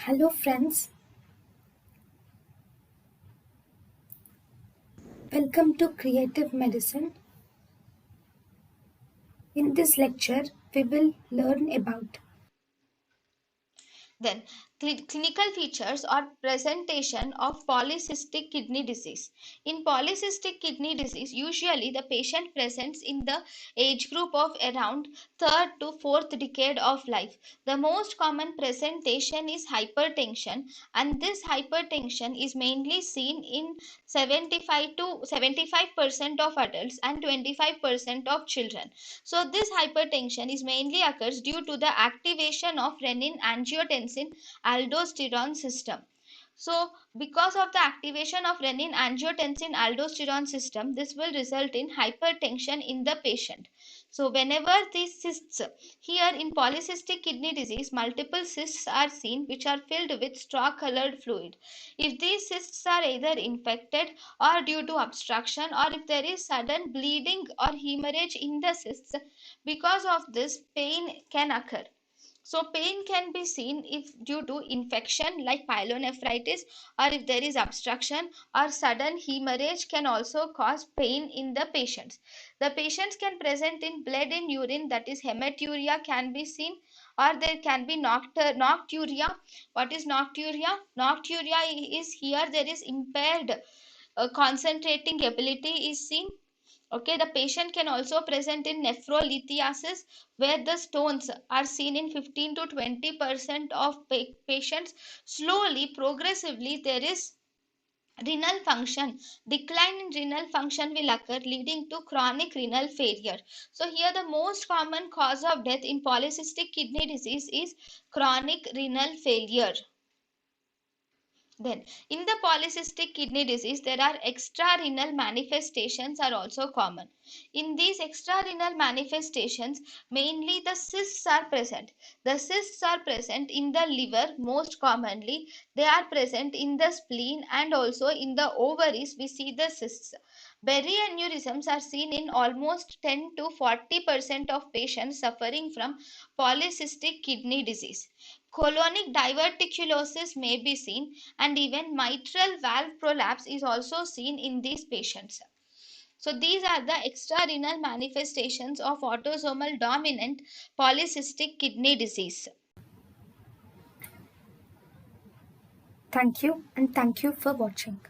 Hello friends, welcome to Creative Medicine. In this lecture, we will learn about Then, clinical features or presentation of polycystic kidney disease. In polycystic kidney disease, usually the patient presents in the age group of around third to fourth decade of life. The most common presentation is hypertension, and this hypertension is mainly seen in 75 to 75% of adults and 25% of children. So this hypertension is mainly occurs due to the activation of renin angiotensin aldosterone system. So because of the activation of renin angiotensin aldosterone system, this will result in hypertension in the patient. So whenever these cysts, here in polycystic kidney disease, multiple cysts are seen which are filled with straw colored fluid. If these cysts are either infected or due to obstruction, or if there is sudden bleeding or hemorrhage in the cysts, because of this pain can occur. So pain can be seen if due to infection like pyelonephritis, or if there is obstruction or sudden hemorrhage can also cause pain in the patients. The patients can present in blood in urine, that is hematuria can be seen, or there can be nocturia. What is nocturia? Nocturia is here there is impaired concentrating ability is seen. Okay, the patient can also present in nephrolithiasis, where the stones are seen in 15 to 20% of patients. Slowly, progressively, there is renal function decline. In renal function will occur, leading to chronic renal failure. So here the most common cause of death in polycystic kidney disease is chronic renal failure. Then, in the polycystic kidney disease, there are extrarenal manifestations are also common. In these extrarenal manifestations, mainly the cysts are present. The cysts are present in the liver most commonly. They are present in the spleen, and also in the ovaries we see the cysts. Berry aneurysms are seen in almost 10 to 40% of patients suffering from polycystic kidney disease. Colonic diverticulosis may be seen, and even mitral valve prolapse is also seen in these patients. So these are the extrarenal manifestations of autosomal dominant polycystic kidney disease. thank you and thank you for watching.